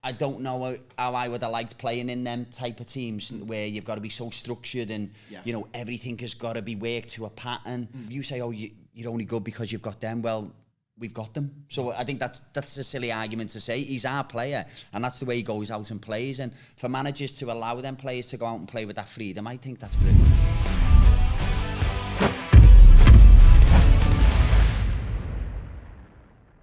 I don't know how I would have liked playing in them type of teams where you've got to be so structured and, you know, everything has got to be worked to a pattern. You say, oh, you're only good because you've got them. Well, we've got them. So I think that's a silly argument to say. He's our player, and that's the way he goes out and plays. And for managers to allow them players to go out and play with that freedom, I think that's brilliant.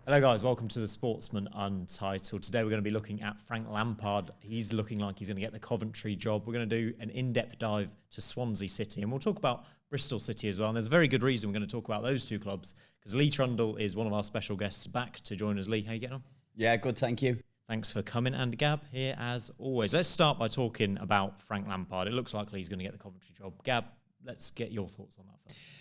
Hello guys, welcome to the Sportsman Untitled. Today we're going to be looking at Frank Lampard. He's looking like he's going to get the Coventry job. We're going to do an in-depth dive to Swansea City, and we'll talk about Bristol City as well. And there's a very good reason we're going to talk about those two clubs, because Lee Trundle is one of our special guests back to join us. Lee, how you getting on? Yeah, good, thank you. Thanks for coming. And Gab here as always. Let's start by talking about Frank Lampard. It looks like he's going to get the Coventry job. Gab, let's get your thoughts on that first.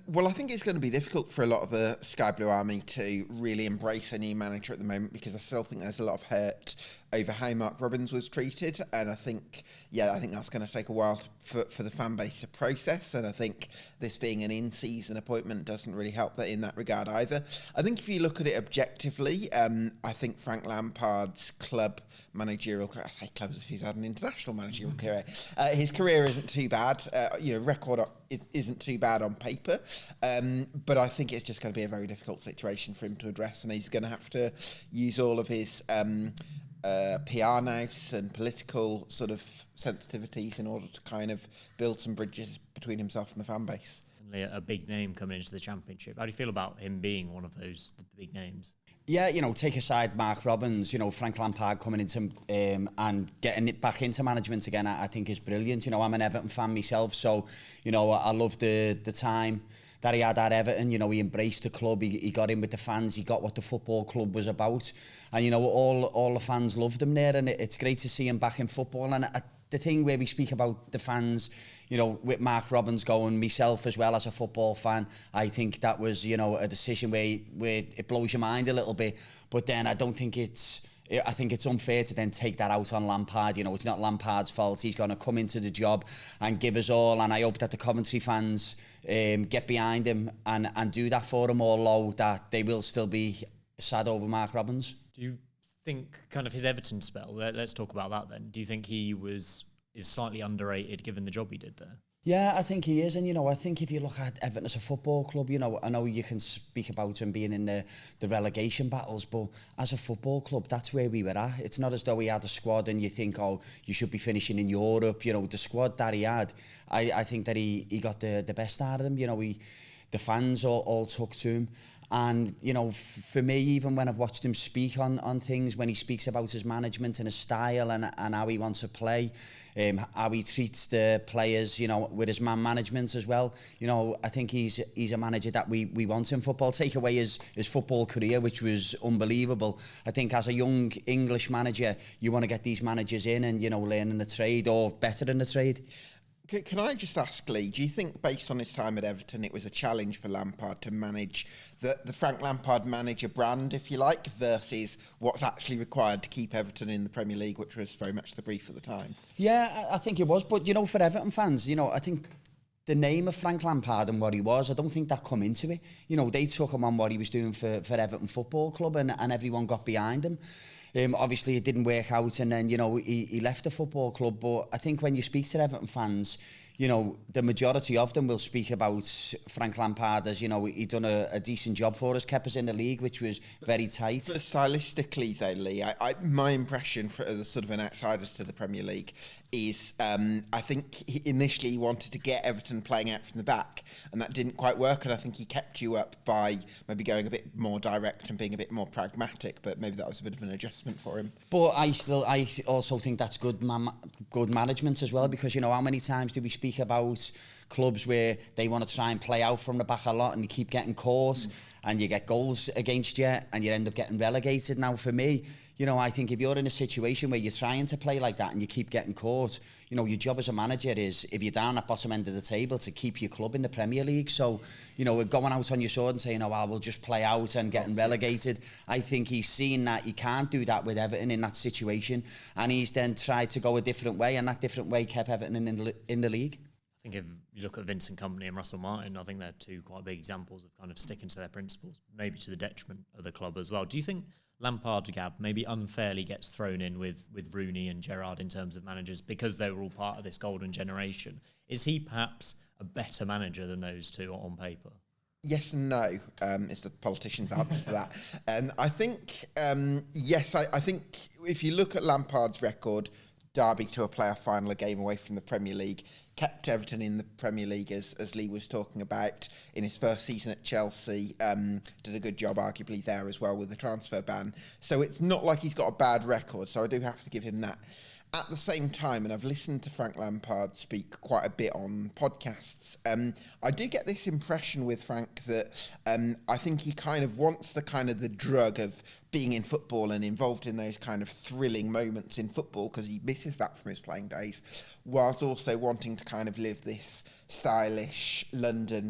Well, I think it's going to be difficult for a lot of the Sky Blue Army to really embrace a new manager at the moment, because I still think there's a lot of hurt over how Mark Robins was treated, and I think that's going to take a while for the fan base to process, and I think this being an in-season appointment doesn't really help that in that regard either. I think if you look at it objectively, I think Frank Lampard's club managerial career, I say club as if he's had an international managerial career, his career isn't too bad, record it isn't too bad on paper, but I think it's just going to be a very difficult situation for him to address, and he's going to have to use all of his PR nous and political sort of sensitivities in order to kind of build some bridges between himself and the fan base. A big name coming into the Championship. How do you feel about him being one of those big names? Yeah, take aside Mark Robins, Frank Lampard coming into and getting it back into management again, I think is brilliant. I'm an Everton fan myself, so, I love the time that he had at Everton. He embraced the club, he got in with the fans, he got what the football club was about. And, all the fans loved him there, and it's great to see him back in football. And the thing where we speak about the fans, with Mark Robins going, myself as well as a football fan, I think that was, a decision where it blows your mind a little bit. But then I think it's unfair to then take that out on Lampard. It's not Lampard's fault. He's going to come into the job and give us all. And I hope that the Coventry fans get behind him and do that for him, although that they will still be sad over Mark Robins. Do you think kind of his Everton spell, let's talk about that then. Do you think he is slightly underrated given the job he did there? Yeah, I think he is. And, I think if you look at Everton as a football club, I know you can speak about him being in the relegation battles, but as a football club, that's where we were at. It's not as though he had a squad and you think, oh, you should be finishing in Europe. The squad that he had, I think that he got the best out of them. The fans all took to him. And, for me, even when I've watched him speak on things, when he speaks about his management and his style and how he wants to play, how he treats the players, with his man management as well, I think he's a manager that we want in football. Take away his football career, which was unbelievable. I think as a young English manager, you want to get these managers in and, learning the trade or better in the trade. Can I just ask, Lee, do you think based on his time at Everton it was a challenge for Lampard to manage the Frank Lampard manager brand, if you like, versus what's actually required to keep Everton in the Premier League, which was very much the brief at the time? Yeah, I think it was. But, for Everton fans, I think the name of Frank Lampard and what he was, I don't think that come into it. They took him on what he was doing for Everton Football Club and everyone got behind him. Obviously, it didn't work out and then, he left the football club. But I think when you speak to Everton fans, the majority of them will speak about Frank Lampard as, he done a decent job for us, kept us in the league, which was very tight. But stylistically, though, Lee, my impression as a sort of an outsider to the Premier League is I think he initially wanted to get Everton playing out from the back, and that didn't quite work, and I think he kept you up by maybe going a bit more direct and being a bit more pragmatic, but maybe that was a bit of an adjustment for him. But I also think that's good management as well, because, how many times do we speak about clubs where they want to try and play out from the back a lot and you keep getting caught and you get goals against you and you end up getting relegated. Now, for me, I think if you're in a situation where you're trying to play like that and you keep getting caught, your job as a manager is, if you're down at bottom end of the table, to keep your club in the Premier League. So, going out on your sword and saying, we'll just play out and getting relegated. I think he's seen that he can't do that with Everton in that situation, and he's then tried to go a different way, and that different way kept Everton in the league. I think if you look at Vincent Kompany and Russell Martin, I think they're two quite big examples of kind of sticking to their principles, maybe to the detriment of the club as well. Do you think Lampard, Gab, maybe unfairly gets thrown in with Rooney and Gerrard in terms of managers because they were all part of this golden generation. Is he perhaps a better manager than those two on paper? Yes and no, is the politician's answer to that. I think, yes, I think if you look at Lampard's record, Derby to a playoff final, a game away from the Premier League, kept Everton in the Premier League, as Lee was talking about, in his first season at Chelsea, did a good job arguably there as well with the transfer ban. So it's not like he's got a bad record, so I do have to give him that. At the same time, and I've listened to Frank Lampard speak quite a bit on podcasts, I do get this impression with Frank that I think he kind of wants the drug of being in football and involved in those kind of thrilling moments in football, because he misses that from his playing days, whilst also wanting to kind of live this stylish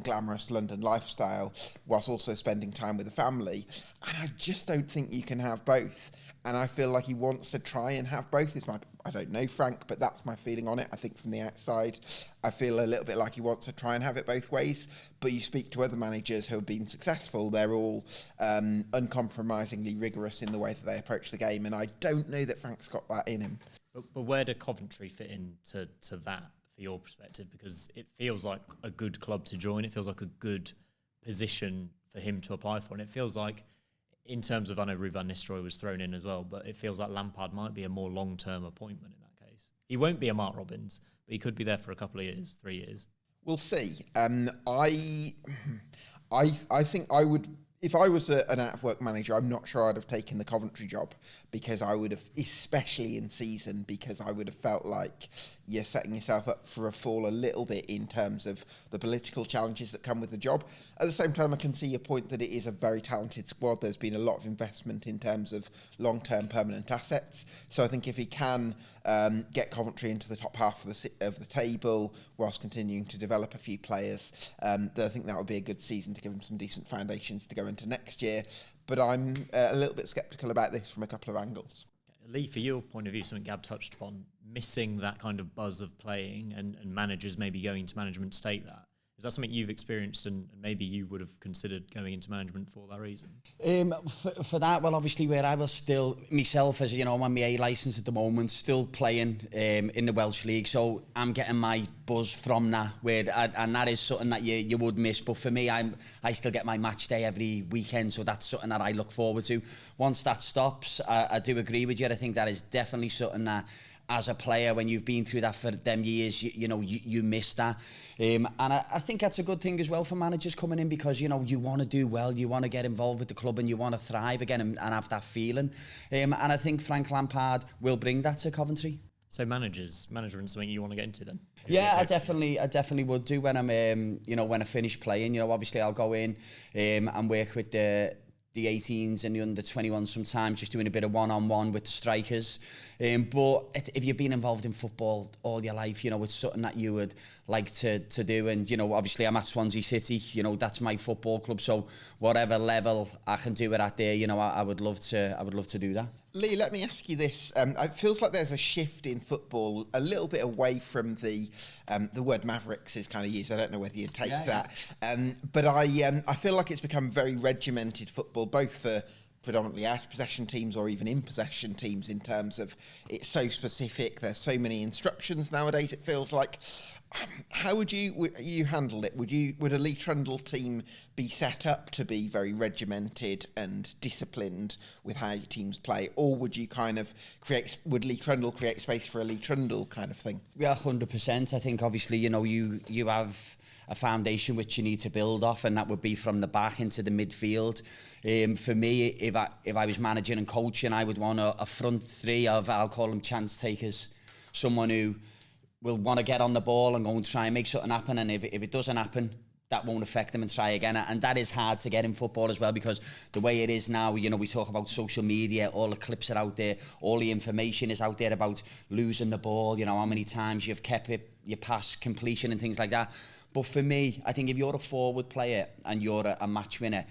glamorous London lifestyle, whilst also spending time with the family. And I just don't think you can have both. And I feel like he wants to try and have both. I don't know Frank, but that's my feeling on it. I think from the outside, I feel a little bit like he wants to try and have it both ways. But you speak to other managers who have been successful, they're all uncompromisingly rigorous in the way that they approach the game. And I don't know that Frank's got that in him. But where do Coventry fit into that, for your perspective? Because it feels like a good club to join. It feels like a good position for him to apply for. And it feels like, in terms of, I know Ruud van Nistelrooy was thrown in as well, but it feels like Lampard might be a more long-term appointment in that case. He won't be a Mark Robins, but he could be there for a couple of years, 3 years. We'll see. I think I would, if I was an out-of-work manager, I'm not sure I'd have taken the Coventry job, because I would have, especially in season, because I would have felt like you're setting yourself up for a fall a little bit in terms of the political challenges that come with the job. At the same time, I can see your point that it is a very talented squad. There's been a lot of investment in terms of long-term permanent assets. So I think if he can get Coventry into the top half of the table whilst continuing to develop a few players, then I think that would be a good season to give him some decent foundations to go into next year. But I'm a little bit sceptical about this from a couple of angles. Lee, for your point of view, something Gab touched upon, missing that kind of buzz of playing and managers maybe going into management state that. Is that something you've experienced and maybe you would have considered going into management for that reason? For that, well, obviously where I was still, myself as, I'm on my A licence at the moment, still playing in the Welsh League, so I'm getting my buzz from that, and that is something that you would miss. But for me, I still get my match day every weekend, so that's something that I look forward to. Once that stops, I do agree with you. I think that is definitely something that, as a player, when you've been through that for them years, you miss that. And I think that's a good thing as well for managers coming in, because, you want to do well, you want to get involved with the club and you want to thrive again and have that feeling. And I think Frank Lampard will bring that to Coventry. So management something you want to get into then? Yeah, I definitely would do when I'm, when I finish playing. Obviously I'll go in and work with the 18s and the under 21s sometimes, just doing a bit of one-on-one with the strikers. But if you've been involved in football all your life, it's something that you would like to do. And, obviously I'm at Swansea City, that's my football club. So whatever level I can do it at there, I would love to do that. Lee, let me ask you this. It feels like there's a shift in football a little bit away from the word mavericks is kind of used. I don't know whether you'd take that. But I feel like it's become very regimented football, both for predominantly out-of-possession teams or even in-possession teams, in terms of it's so specific. There's so many instructions nowadays, it feels like. How would you handle it? Would a Lee Trundle team be set up to be very regimented and disciplined with how teams play, or would you would Lee Trundle create space for a Lee Trundle kind of thing? Yeah, 100%. I think obviously you have a foundation which you need to build off, and that would be from the back into the midfield. For me, if I was managing and coaching, I would want a front three of, I'll call them chance takers, someone who will want to get on the ball and go and try and make something happen. And if it doesn't happen, that won't affect them, and try again. And that is hard to get in football as well, because the way it is now, we talk about social media, all the clips are out there, all the information is out there about losing the ball, how many times you've kept it, your pass completion and things like that. But for me, I think if you're a forward player and you're a match winner,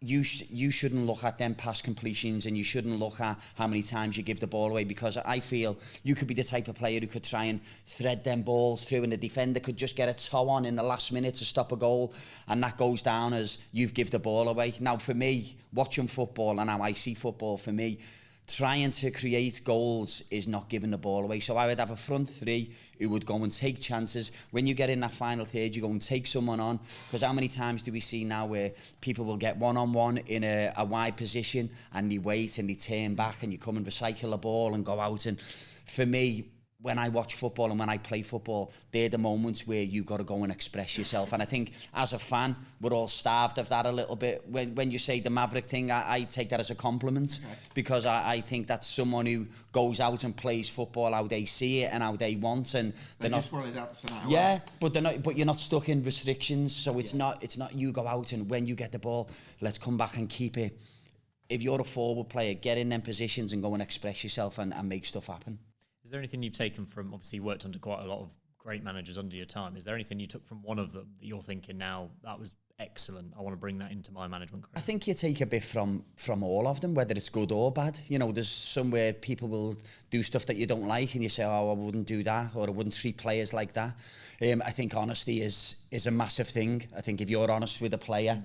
you shouldn't look at them pass completions, and you shouldn't look at how many times you give the ball away, because I feel you could be the type of player who could try and thread them balls through, and the defender could just get a toe on in the last minute to stop a goal, and that goes down as you've give the ball away. Now, for me, watching football and how I see football, for me, trying to create goals is not giving the ball away. So I would have a front three who would go and take chances. When you get in that final third, you go and take someone on. Because how many times do we see now where people will get one-on-one in a wide position, and they wait and they turn back, and you come and recycle the ball and go out. And for me, when I watch football and when I play football, they're the moments where you've got to go and express yourself. And I think as a fan, we're all starved of that a little bit. When you say the Maverick thing, I take that as a compliment, because I think that's someone who goes out and plays football how they see it and how they want, and they're not. Just want it out for that. Yeah, but they're not. But you're not stuck in restrictions, so it's not. It's not you go out and when you get the ball, let's come back and keep it. If you're a forward player, get in them positions and go and express yourself and make stuff happen. Is there anything you've taken from, obviously you worked under quite a lot of great managers under your time, is there anything you took from one of them that you're thinking now, that was excellent, I want to bring that into my management career? I think you take a bit from all of them, whether it's good or bad. You know, there's somewhere people will do stuff that you don't like, and you say, oh, I wouldn't do that, or I wouldn't treat players like that. I think honesty is a massive thing. I think if you're honest with a player,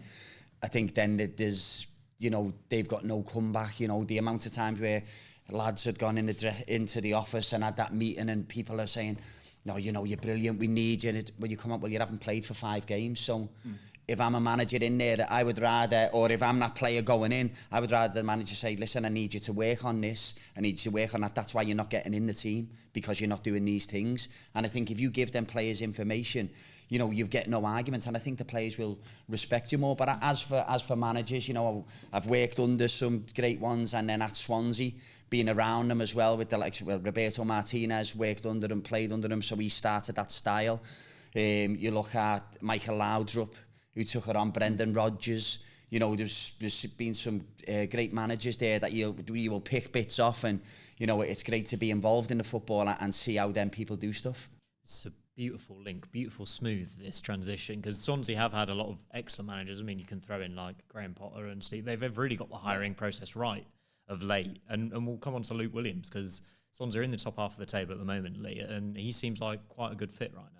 I think then there's, you know, they've got no comeback. You know, the amount of times where lads had gone into the office and had that meeting, and people are saying, no, you know, you're brilliant, we need you. When you come up, well, you haven't played for 5 games. So if I'm a manager in there, I would rather, or if I'm that player going in, I would rather the manager say, listen, I need you to work on this, I need you to work on that. That's why you're not getting in the team, because you're not doing these things. And I think if you give them players information, you know, you get no arguments, and I think the players will respect you more. But as for managers, you know, I've worked under some great ones, and then at Swansea, being around them as well, with the likes of Roberto Martinez, worked under him, played under him, so he started that style. You look at Michael Laudrup, who took it on, Brendan Rodgers. You know, there's been some great managers there that you will pick bits off, and you know, it's great to be involved in the football and see how then people do stuff. It's a beautiful link, beautiful smooth, this transition, because Swansea have had a lot of excellent managers. I mean, you can throw in like Graham Potter and Steve. They've really got the hiring process right of late, and we'll come on to Luke Williams, because Swansea are in the top half of the table at the moment, Lee, and he seems like quite a good fit right now.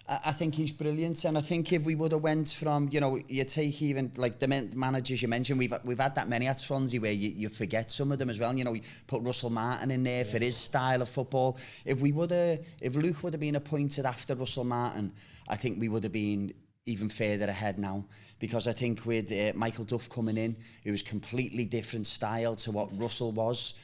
I think he's brilliant, and I think if we would have went from, you know, you take even like the managers you mentioned, we've had that many at Swansea where you forget some of them as well. You know, we put Russell Martin in there for his style of football. If Luke would have been appointed after Russell Martin, I think we would have been even further ahead now, because I think with Michael Duff coming in, it was completely different style to what Russell was.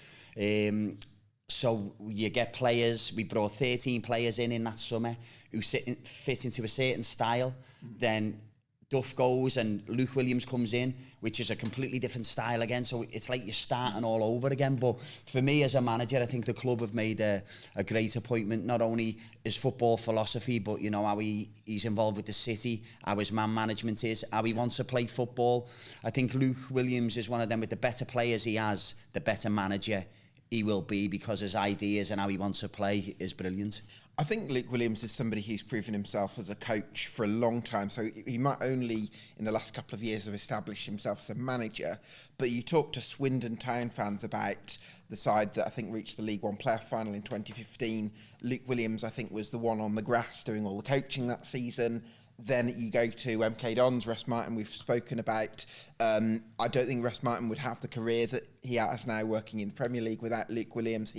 So you get players, we brought 13 players in that summer who fit into a certain style. Then Duff goes and Luke Williams comes in, which is a completely different style again. So it's like you're starting all over again. But for me as a manager, I think the club have made a great appointment. Not only his football philosophy, but you know how he's involved with the city, how his man management is, how he wants to play football. I think Luke Williams is one of them. With the better players he has, the better manager he will be, because his ideas and how he wants to play is brilliant. I think Luke Williams is somebody who's proven himself as a coach for a long time. So he might only, in the last couple of years, have established himself as a manager. But you talk to Swindon Town fans about the side that I think reached the League One playoff final in 2015. Luke Williams, I think, was the one on the grass doing all the coaching that season. Then you go to MK Dons, Russ Martin, we've spoken about. I don't think Russ Martin would have the career that he has now working in the Premier League without Luke Williams.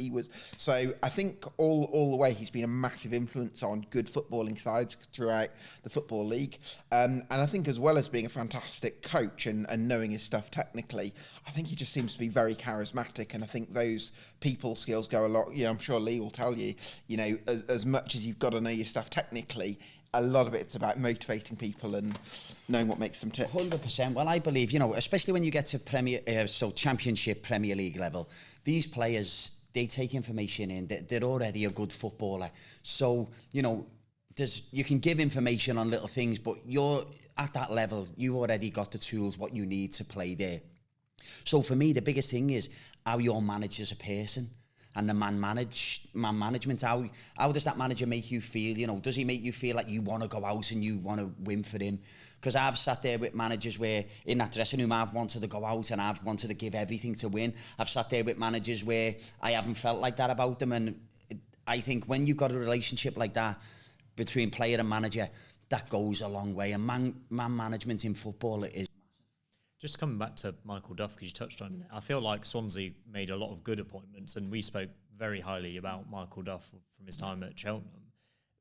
So I think all the way he's been a massive influence on good footballing sides throughout the Football League. And I think as well as being a fantastic coach and knowing his stuff technically, I think he just seems to be very charismatic. And I think those people skills go a lot. You know, I'm sure Lee will tell you, you know, as much as you've got to know your stuff technically, a lot of it's about motivating people and knowing what makes them tick. 100%. Well, I believe, you know, especially when you get to Championship, Premier League level, these players, they take information in. They're already a good footballer. So, you know, you can give information on little things, but you're at that level, you've already got the tools, what you need to play there. So for me, the biggest thing is how you're managed as a person. and the man management. How does that manager make you feel? You know, does he make you feel like you want to go out and you want to win for him? Because I've sat there with managers where in that dressing room I've wanted to go out and I've wanted to give everything to win. I've sat there with managers where I haven't felt like that about them, and I think when you've got a relationship like that between player and manager, that goes a long way. And man management in football is. Just coming back to Michael Duff, because you touched on it, I feel like Swansea made a lot of good appointments, and we spoke very highly about Michael Duff from his time at Cheltenham.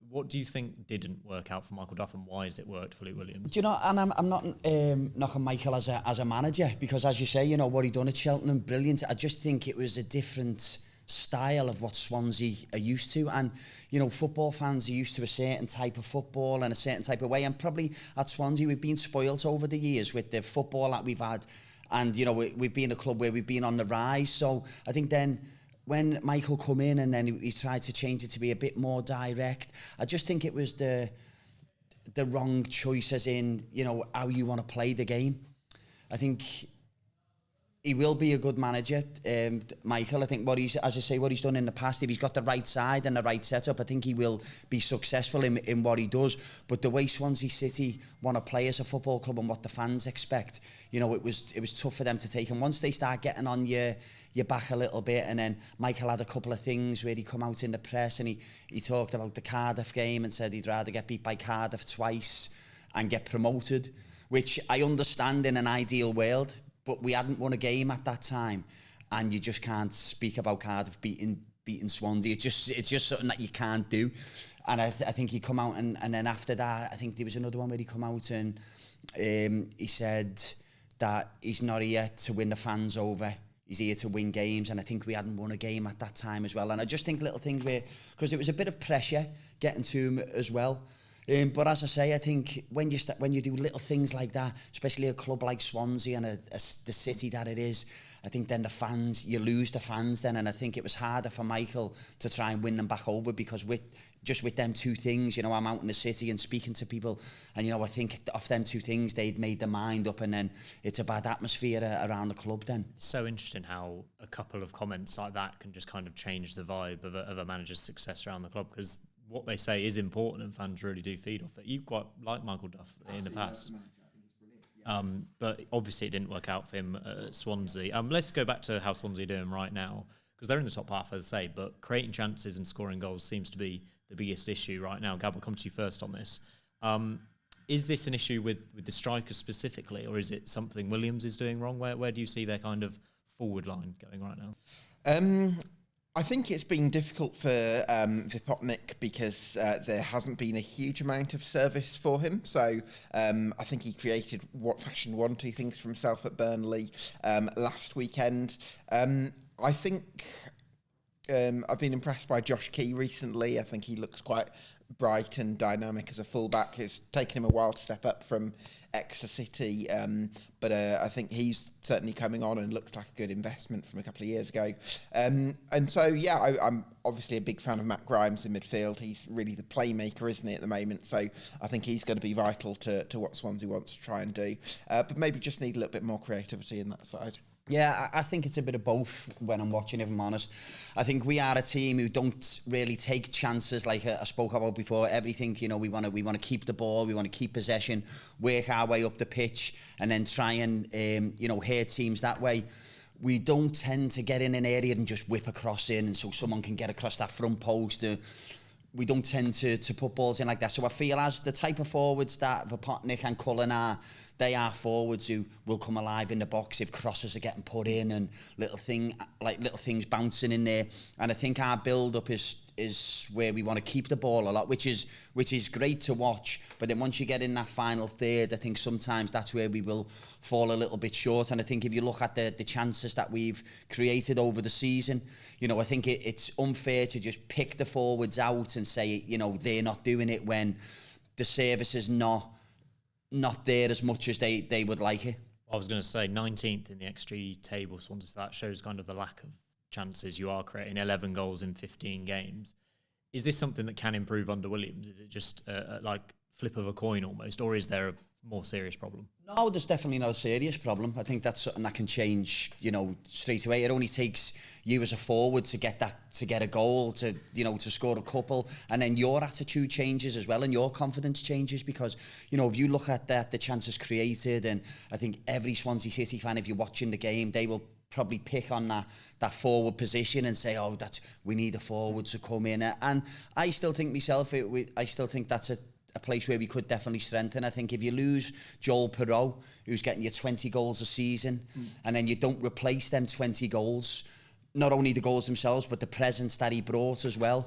What do you think didn't work out for Michael Duff, and why has it worked for Luke Williams? Do you know, and I'm not knocking Michael as a manager, because as you say, you know, what he done at Cheltenham, brilliant. I just think it was a different style of what Swansea are used to, and you know, football fans are used to a certain type of football and a certain type of way, and probably at Swansea we've been spoilt over the years with the football that we've had, and you know, we've been a club where we've been on the rise. So I think then when Michael come in and then he tried to change it to be a bit more direct, I just think it was the wrong choice, as in, you know, how you want to play the game. I think he will be a good manager, Michael. I think what he's done in the past, if he's got the right side and the right setup, I think he will be successful in what he does. But the way Swansea City want to play as a football club and what the fans expect, you know, it was tough for them to take. And once they start getting on your back a little bit, and then Michael had a couple of things where he come out in the press and he talked about the Cardiff game and said he'd rather get beat by Cardiff twice and get promoted, which I understand in an ideal world. But we hadn't won a game at that time, and you just can't speak about Cardiff beating Swansea. It's just something that you can't do. And I think he come out and then after that, I think there was another one where he come out and he said that he's not here to win the fans over. He's here to win games, and I think we hadn't won a game at that time as well. And I just think little things where, because there was a bit of pressure getting to him as well. But as I say, I think when you do little things like that, especially a club like Swansea and the city that it is, I think then you lose the fans then, and I think it was harder for Michael to try and win them back over, because with them two things, you know, I'm out in the city and speaking to people, and you know, I think off them two things they'd made their mind up, and then it's a bad atmosphere around the club then. It's so interesting how a couple of comments like that can just kind of change the vibe of a manager's success around the club, because what they say is important and fans really do feed off it. You quite like Michael Duff in the past. But obviously it didn't work out for him at Swansea. Let's go back to how Swansea are doing right now, because they're in the top half, as I say, but creating chances and scoring goals seems to be the biggest issue right now. Gab, I'll come to you first on this. Is this an issue with the strikers specifically, or is it something Williams is doing wrong? Where do you see their kind of forward line going right now? I think it's been difficult for Vipotnik because there hasn't been a huge amount of service for him. So I think he created what fashion one, two things for himself at Burnley last weekend. I think I've been impressed by Josh Key recently. I think he looks quite bright and dynamic as a fullback. It's taken him a while to step up from Exeter City, but I think he's certainly coming on and looks like a good investment from a couple of years ago. And so, yeah, I'm obviously a big fan of Matt Grimes in midfield. He's really the playmaker, isn't he, at the moment? So I think he's going to be vital to what Swansea wants to try and do. But maybe just need a little bit more creativity in that side. Yeah, I think it's a bit of both when I'm watching, if I'm honest. I think we are a team who don't really take chances, like I spoke about before. Everything, you know, we want to keep the ball, we want to keep possession, work our way up the pitch, and then try and hurt teams that way. We don't tend to get in an area and just whip across in, and so someone can get across that front post. We don't tend to put balls in like that. So I feel as the type of forwards that Vipotnik and Cullen are, they are forwards who will come alive in the box if crosses are getting put in and little things bouncing in there. And I think our build-up is where we want to keep the ball a lot, which is great to watch. But then once you get in that final third, I think sometimes that's where we will fall a little bit short. And I think if you look at the chances that we've created over the season, you know, I think it's unfair to just pick the forwards out and say, you know, they're not doing it when the service is not there as much as they would like it. I was going to say 19th in the XG table, so that shows kind of the lack of chances you are creating. 11 goals in 15 games. Is this something that can improve under Williams? Is it just like flip of a coin almost, or is there more serious problem? No, there's definitely not a serious problem. I think that's something that can change, straight away. It only takes you as a forward to get a goal, to score a couple, and then your attitude changes as well, and your confidence changes, because, if you look at the chances created, and I think every Swansea City fan, if you're watching the game, they will probably pick on that forward position and say, we need a forward to come in. And I still think myself, I still think that's a place where we could definitely strengthen. I think if you lose Joel Perreault, who's getting you 20 goals a season, and then you don't replace them 20 goals, not only the goals themselves, but the presence that he brought as well,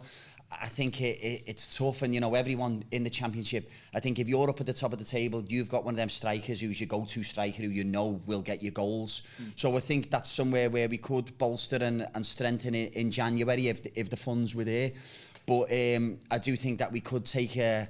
I think it's tough. And, everyone in the Championship, I think if you're up at the top of the table, you've got one of them strikers who's your go-to striker who will get you goals. So I think that's somewhere where we could bolster and strengthen it in January if the funds were there. But I do think that we could take a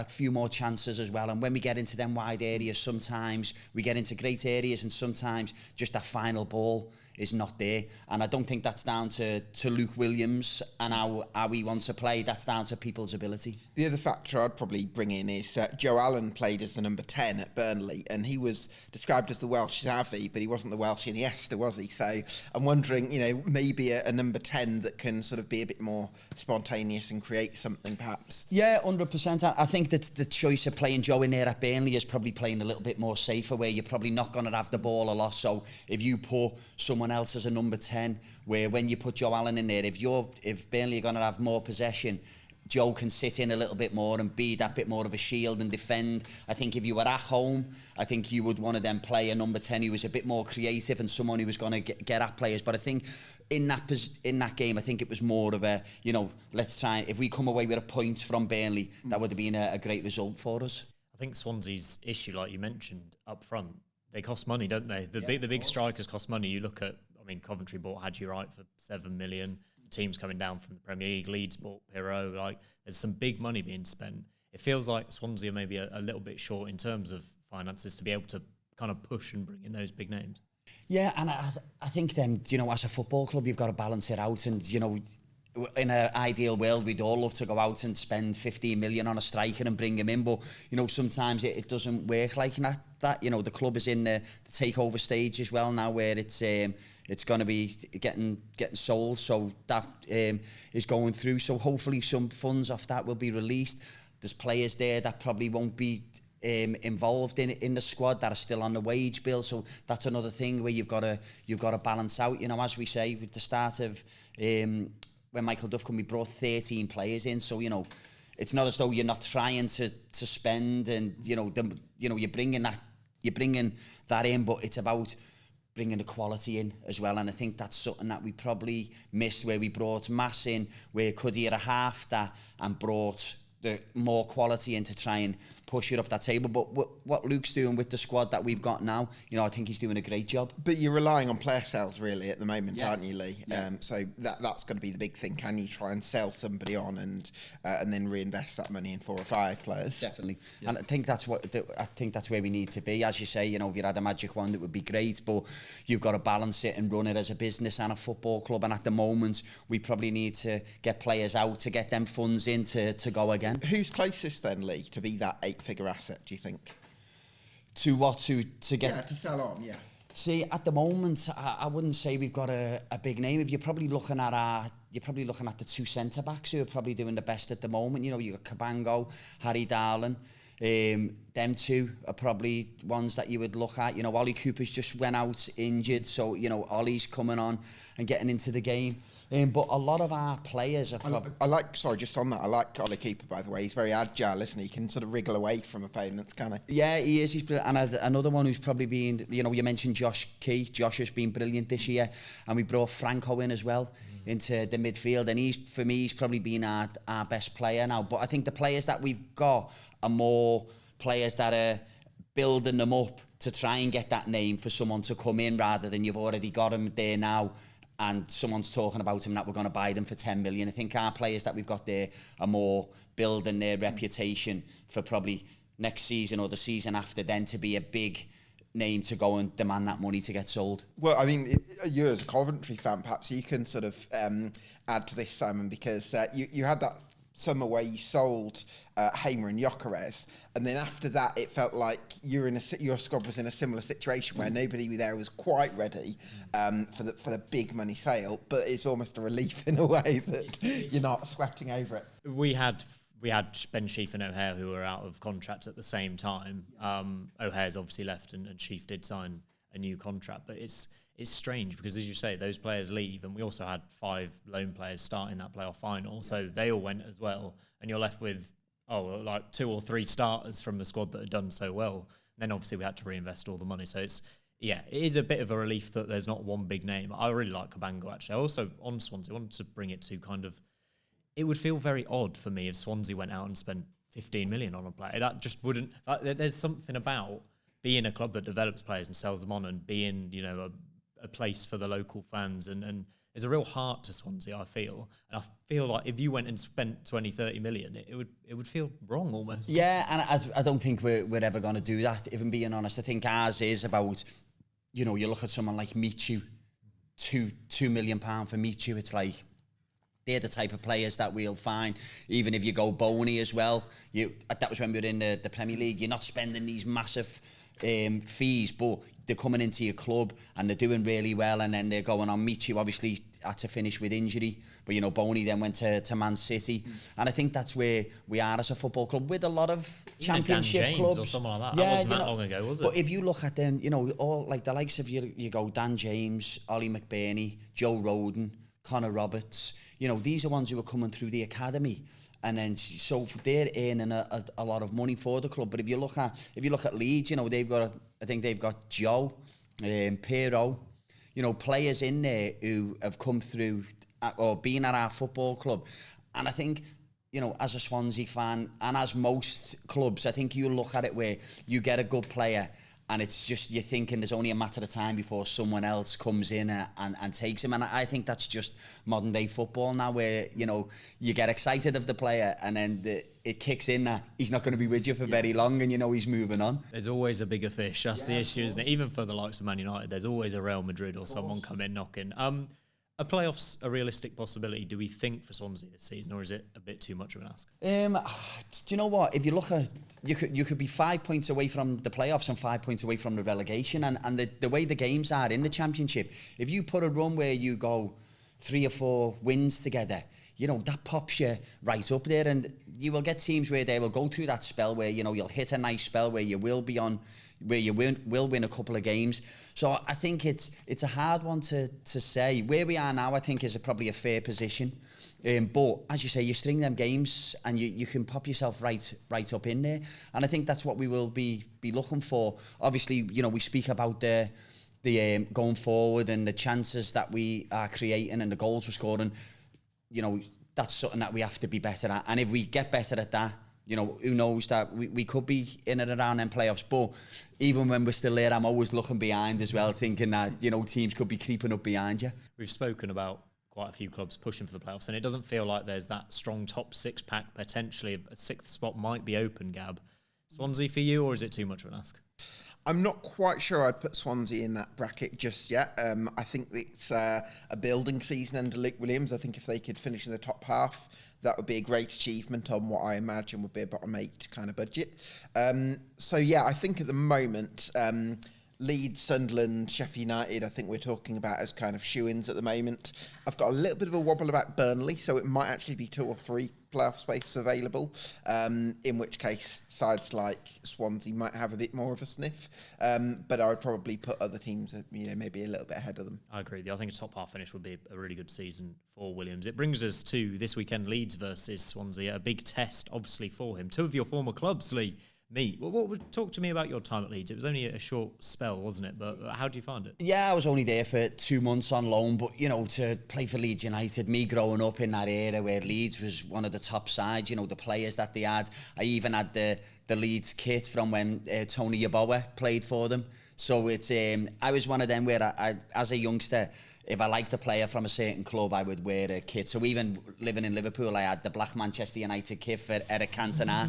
few more chances as well. And when we get into them wide areas, sometimes we get into great areas, and sometimes just that final ball is not there. And I don't think that's down to Luke Williams and how he wants to play. That's down to people's ability. The other factor I'd probably bring in is Joe Allen played as the number 10 at Burnley, and he was described as the Welsh Xavi, but he wasn't the Welsh Iniesta, was he? So I'm wondering, maybe a number 10 that can sort of be a bit more spontaneous and create something, perhaps. Yeah, 100%. I think that the choice of playing Joe in there at Burnley is probably playing a little bit more safer, where you're probably not going to have the ball a lot. So if you put someone else as a number 10, where when you put Joe Allen in there, if Burnley are going to have more possession, Joe can sit in a little bit more and be that bit more of a shield and defend. I think if you were at home, I think you would want to then play a number 10 who was a bit more creative and someone who was going to get at players. But I think in that game, I think it was more of a, let's try, if we come away with a point from Burnley, that would have been a great result for us. I think Swansea's issue, like you mentioned up front, they cost money, don't they? The big strikers cost money. You look at, Coventry bought Hadji Wright for 7 million. Teams coming down from the Premier League, Leeds bought Perreault, there's some big money being spent. It feels like Swansea are maybe a little bit short in terms of finances to be able to kind of push and bring in those big names. Yeah, and I think then, as a football club, you've got to balance it out. And, in an ideal world, we'd all love to go out and spend 15 million on a striker and bring him in. But, sometimes it doesn't work like that. The club is in the takeover stage as well now, where it's going to be getting sold. So that is going through. So hopefully some funds off that will be released. There's players there that probably won't be involved in the squad that are still on the wage bill. So that's another thing where you've got to balance out. As we say, with the start of when Michael Duff we brought 13 players in. So it's not as though you're not trying to spend, and you're bringing that in, but it's about bringing the quality in as well. And I think that's something that we probably missed, where we brought Mass in, where Cuddy had a half that and brought the more quality in to try and push it up that table. But what Luke's doing with the squad that we've got now, I think he's doing a great job. But you're relying on player sales really at the moment, aren't you, Lee? Yeah. So that's going to be the big thing. Can you try and sell somebody on and then reinvest that money in 4 or 5 players? Definitely. Yeah. And I think that's where we need to be. As you say, if you had a magic wand, it would be great, but you've got to balance it and run it as a business and a football club. And at the moment, we probably need to get players out to get them funds in to go again. Who's closest then, Lee, to be that 8-figure asset, do you think? To what? To get... Yeah, to sell on, yeah. See, at the moment, I wouldn't say we've got a big name. If you're probably looking at the 2 centre-backs who are probably doing the best at the moment. You got Cabango, Harry Darlin. Them two are probably ones that you would look at. Ollie Cooper's just went out injured, so Ollie's coming on and getting into the game. But a lot of our players are probably... I like Ollie Cooper, by the way. He's very agile, isn't he? He can sort of wriggle away from opponents, can he? Yeah, he is. He's brilliant. And another one who's probably been, you mentioned Josh Key. Josh has been brilliant this year. And we brought Franco in as well into the midfield. And for me, he's probably been our best player now. But I think the players that we've got are more players that are building them up to try and get that name for someone to come in, rather than you've already got him there now and someone's talking about him that we're going to buy them for 10 million. I think our players that we've got there are more building their reputation for probably next season or the season after, then to be a big name to go and demand that money to get sold. Well, I mean, you as a Coventry fan, perhaps you can sort of add to this, Simon, because you had that summer where you sold Hamer and Gyökeres, and then after that it felt like your squad was in a similar situation where nobody there was quite ready for the big money sale, but it's almost a relief in a way that you're not sweating over it. We had Ben Sheaf and O'Hare who were out of contract at the same time. O'Hare's obviously left and Sheaf did sign a new contract, but it's strange because, as you say, those players leave, and we also had 5 loan players starting that playoff final, so they all went as well, and you're left with like 2 or 3 starters from the squad that had done so well. And then obviously we had to reinvest all the money, so it is a bit of a relief that there's not one big name. I really like Cabango actually. I also, on Swansea, wanted to bring it to kind of, it would feel very odd for me if Swansea went out and spent 15 million on a player. That just wouldn't, like, there's something about being a club that develops players and sells them on, and being, a place for the local fans, and there's a real heart to Swansea, I feel. And I feel like if you went and spent 20-30 million, it would feel wrong almost. Yeah, and I don't think we're ever going to do that, if I'm being honest. I think ours is about, you look at someone like Michu, £2 million for Michu, it's like, they're the type of players that we'll find. Even if you go Boney as well, that was when we were in the Premier League, you're not spending these massive fees, but they're coming into your club and they're doing really well, and then they're going on. Michu obviously had to finish with injury, but Boney then went to Man City, and I think that's where we are as a football club with a lot of championship Dan James clubs or something like that. Yeah, that wasn't that long ago, was it? But if you look at them, all like the likes of you go Dan James, Ollie McBurney, Joe Roden, Connor Roberts, these are ones who are coming through the academy. And then so they're earning a lot of money for the club. But if you look at Leeds, they've got Joe, Pero, players in there who have come through or been at our football club. And I think, as a Swansea fan and as most clubs, I think you look at it where you get a good player, and it's just, you're thinking there's only a matter of time before someone else comes in and takes him. And I think that's just modern day football now, where, you get excited of the player and then it kicks in that he's not going to be with you for very long, and he's moving on. There's always a bigger fish. That's the issue, isn't it? Even for the likes of Man United, there's always a Real Madrid or someone come in knocking. Are playoffs a realistic possibility, do we think, for Swansea this season, or is it a bit too much of an ask? Do you know what? If you look at, you could be 5 points away from the playoffs and 5 points away from the relegation, and the way the games are in the Championship, if you put a run where you go 3 or 4 wins together, that pops you right up there, and you will get teams where they will go through that spell where, you'll hit a nice spell where you will be on, where you will win a couple of games. So I think it's a hard one to say. Where we are now, I think, is probably a fair position. But as you say, you string them games and you can pop yourself right up in there. And I think that's what we will be looking for. Obviously, we speak about the going forward and the chances that we are creating and the goals we're scoring. That's something that we have to be better at. And if we get better at that, who knows, that we could be in and around them playoffs. But even when we're still there, I'm always looking behind as well, thinking that, teams could be creeping up behind you. We've spoken about quite a few clubs pushing for the playoffs, and it doesn't feel like there's that strong top 6 pack. Potentially a 6th spot might be open, Gab. Swansea for you, or is it too much of an ask? I'm not quite sure I'd put Swansea in that bracket just yet. I think it's a building season under Luke Williams. I think if they could finish in the top half, that would be a great achievement on what I imagine would be a bottom 8 kind of budget. I think at the moment, Leeds, Sunderland, Sheffield United, I think we're talking about as kind of shoo-ins at the moment. I've got a little bit of a wobble about Burnley, so it might actually be 2 or 3 playoff spaces available, in which case sides like Swansea might have a bit more of a sniff, but I would probably put other teams maybe a little bit ahead of them. I agree. I think a top half finish would be a really good season for Williams. It brings us to this weekend, Leeds versus Swansea, a big test obviously for him. 2 of your former clubs, Lee, meet. Talk to me about your time at Leeds. It was only a short spell, wasn't it? But how do you find it? Yeah, I was only there for 2 months on loan, but to play for Leeds United, me growing up in that era where Leeds was one of the top sides, the players that they had. I even had the Leeds kit from when Tony Yeboah played for them. So it's I was one of them where I as a youngster, if I liked a player from a certain club, I would wear a kit. So even living in Liverpool, I had the black Manchester United kit for Eric Cantona.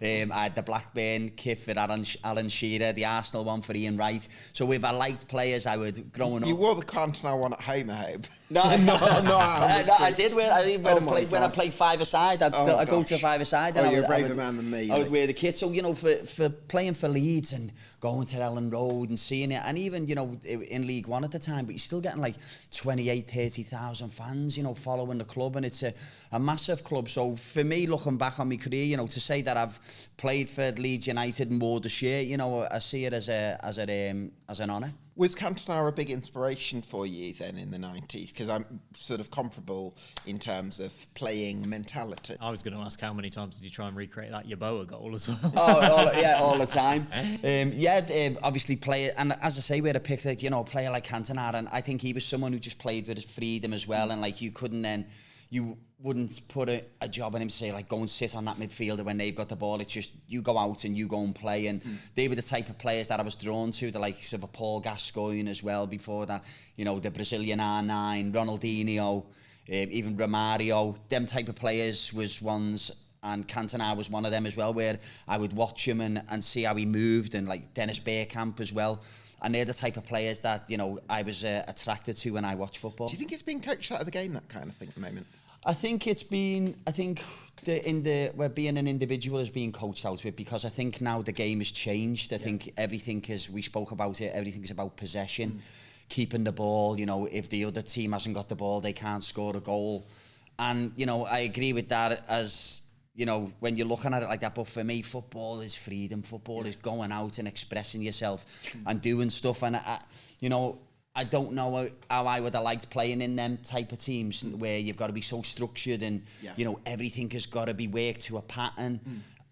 I had the Blackburn kit for Alan Shearer, the Arsenal one for Ian Wright. So if I liked players, I would, growing up... You wore the Cantona one at home, I hope. No, I did wear. When I played five-a-side, I'd go to a five-a-side. You're a braver man than me. I would wear the kit. So, you know, for playing for Leeds and going to Ellen Road and seeing it, and even, you know, in League One at the time, but you're still getting like 30,000 fans, you know, following the club, and it's a massive club. So for me, looking back on my career, you know, to say that I've played for Leeds United and wore the shirt, you know, I see it as an honour. Was Cantona a big inspiration for you then in the 90s? Because I'm sort of comparable in terms of playing mentality. I was going to ask, how many times did you try and recreate that Yeboah goal as well? All the time. Obviously play, and as I say, we had a pick, like, you know, a player like Cantona, and I think he was someone who just played with his freedom as well, and like you wouldn't put a job on him to say, like, go and sit on that midfielder when they've got the ball. It's just, you go out and you go and play. And they were the type of players that I was drawn to, the likes of a Paul Gascoigne as well before that, you know, the Brazilian R9, Ronaldinho, even Romario. Them type of players was ones, and Cantona was one of them as well, where I would watch him and see how he moved, and like Dennis Bergkamp as well. And they're the type of players that, you know, I was attracted to when I watch football. Do you think it's being coached out of the game, that kind of thing, at the moment? I think where being an individual is being coached out of it, because I think now the game has changed. I think everything is, we spoke about it, everything's about possession, keeping the ball. You know, if the other team hasn't got the ball, they can't score a goal. And, you know, I agree with that, as, you know, when you're looking at it like that. But for me, football is freedom. Football is going out and expressing yourself and doing stuff. And, I don't know how I would have liked playing in them type of teams where you've got to be so structured and, you know, everything has got to be worked to a pattern.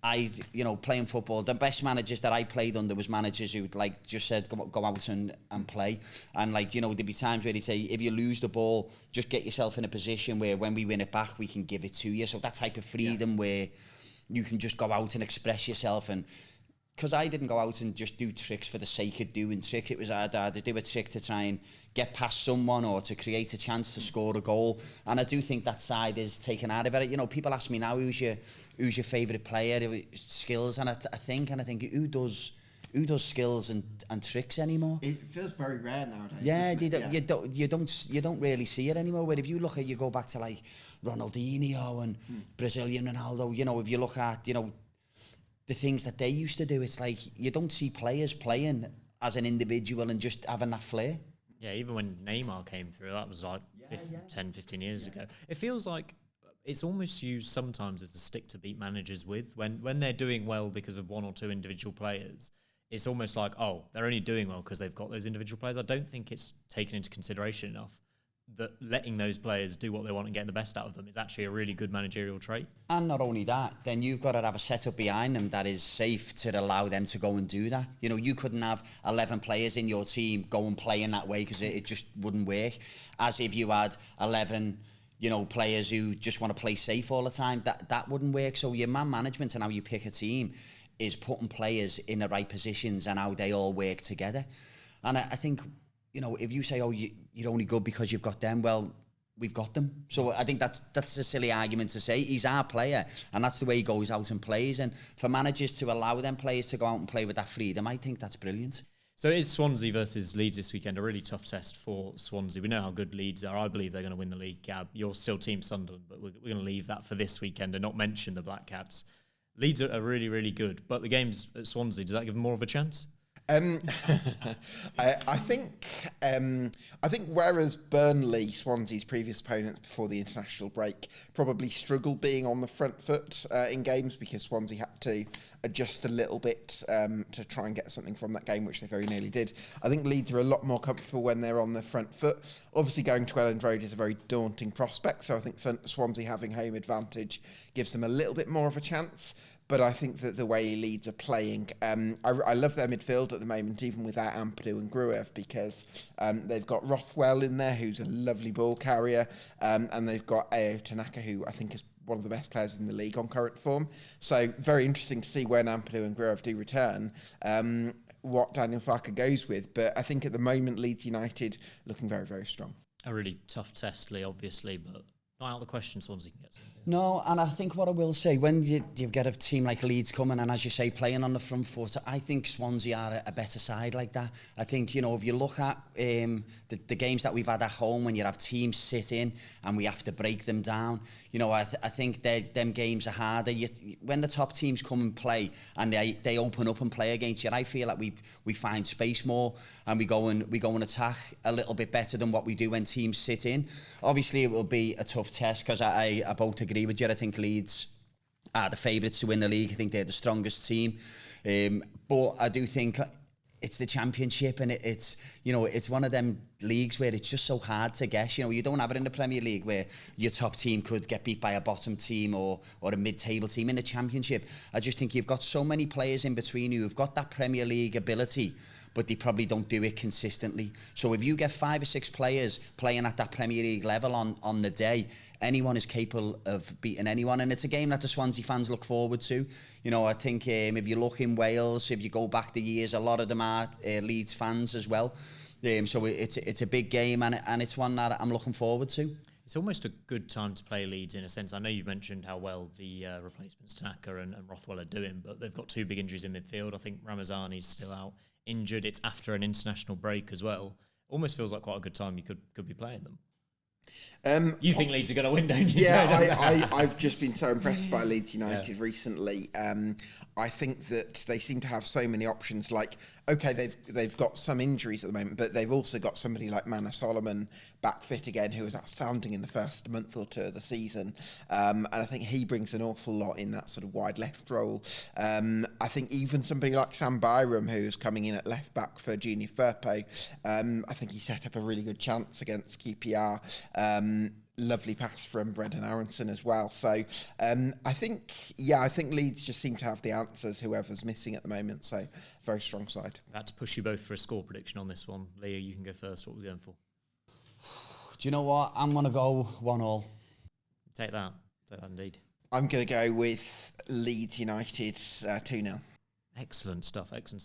Playing football, the best managers that I played under was managers who, like, just said, go out and play. And, like, you know, there'd be times where they say, if you lose the ball, just get yourself in a position where when we win it back, we can give it to you. So that type of freedom where you can just go out and express yourself. And because I didn't go out and just do tricks for the sake of doing tricks. It was I'd either do a trick to try and get past someone or to create a chance to score a goal. And I do think that side is taken out of it. You know, people ask me now, who's your favourite player, skills, and I think who does skills and tricks anymore? It feels very rare nowadays. Yeah, you don't really see it anymore. Where if you look at, you go back to like Ronaldinho and Brazilian Ronaldo. You know, if you look at, you know, the things that they used to do, it's like you don't see players playing as an individual and just having that flair. Yeah, even when Neymar came through, that was like 10, 15 years ago. It feels like it's almost used sometimes as a stick to beat managers with. When they're doing well because of one or two individual players, it's almost like, oh, they're only doing well because they've got those individual players. I don't think it's taken into consideration enough that letting those players do what they want and getting the best out of them is actually a really good managerial trait. And not only that, then you've got to have a setup behind them that is safe to allow them to go and do that. You know, you couldn't have 11 players in your team go and play in that way, because it just wouldn't work. As if you had 11, you know, players who just want to play safe all the time, that wouldn't work. So your man management and how you pick a team is putting players in the right positions and how they all work together. And I think, you know, if you say, oh, you're only good because you've got them, well, we've got them. So I think that's a silly argument to say. He's our player, and that's the way he goes out and plays. And for managers to allow them players to go out and play with that freedom, I think that's brilliant. So it is Swansea versus Leeds this weekend, a really tough test for Swansea. We know how good Leeds are. I believe they're going to win the league, Gab. You're still Team Sunderland, but we're going to leave that for this weekend and not mention the Black Cats. Leeds are really, really good, but the game's at Swansea, does that give them more of a chance? I think whereas Burnley, Swansea's previous opponents before the international break, probably struggled being on the front foot in games because Swansea had to adjust a little bit to try and get something from that game, which they very nearly did. I think Leeds are a lot more comfortable when they're on the front foot. Obviously, going to Elland Road is a very daunting prospect, so I think Swansea having home advantage gives them a little bit more of a chance. But I think that the way Leeds are playing, I love their midfield at the moment, even without Ampadu and Gruev, because they've got Rothwell in there, who's a lovely ball carrier, and they've got Ayo Tanaka, who I think is one of the best players in the league on current form. So very interesting to see when Ampadu and Gruev do return, what Daniel Farke goes with. But I think at the moment, Leeds United looking very, very strong. A really tough test, Lee, obviously, but not out of the question Swansea can get something. No, and I think what I will say, when you get a team like Leeds coming and, as you say, playing on the front foot, I think Swansea are a better side like that. I think, you know, if you look at the games that we've had at home, when you have teams sit in and we have to break them down, you know, I think them games are harder. When the top teams come and play and they open up and play against you, I feel like we find space more and we go and attack a little bit better than what we do when teams sit in. Obviously, it will be a tough test because I both agree with you. I think Leeds are the favourites to win the league. I think they're the strongest team. But I do think it's the Championship, and it's, you know, it's one of them leagues where it's just so hard to guess. You know, you don't have it in the Premier League where your top team could get beat by a bottom team or a mid-table team. In the Championship, I just think you've got so many players in between who have got that Premier League ability, but they probably don't do it consistently. So if you get 5 or 6 players playing at that Premier League level on the day, anyone is capable of beating anyone. And it's a game that the Swansea fans look forward to. You know, I think if you look in Wales, if you go back the years, a lot of them are Leeds fans as well. So it's a big game, and it's one that I'm looking forward to. It's almost a good time to play Leeds in a sense. I know you've mentioned how well the replacements Tanaka and Rothwell are doing, but they've got 2 big injuries in midfield. I think Ramazani's still out injured. It's after an international break as well. Almost feels like quite a good time you could be playing them. You think Leeds are going to win, don't you? Yeah, I've just been so impressed by Leeds United recently. I think that they seem to have so many options. Like, okay, they've got some injuries at the moment, but they've also got somebody like Mana Solomon back fit again, who was outstanding in the first month or 2 of the season. And I think he brings an awful lot in that sort of wide left role. I think even somebody like Sam Byram, who's coming in at left back for Junior Firpo, I think he set up a really good chance against QPR. Lovely pass from Brendan Aronson as well. So I think Leeds just seem to have the answers, whoever's missing at the moment. So very strong side. I had to push you both for a score prediction on this one. Leah, you can go first. What are we going for? Do you know what? I'm going to go 1-1. Take that indeed. I'm going to go with Leeds United 2-0. Excellent stuff. Can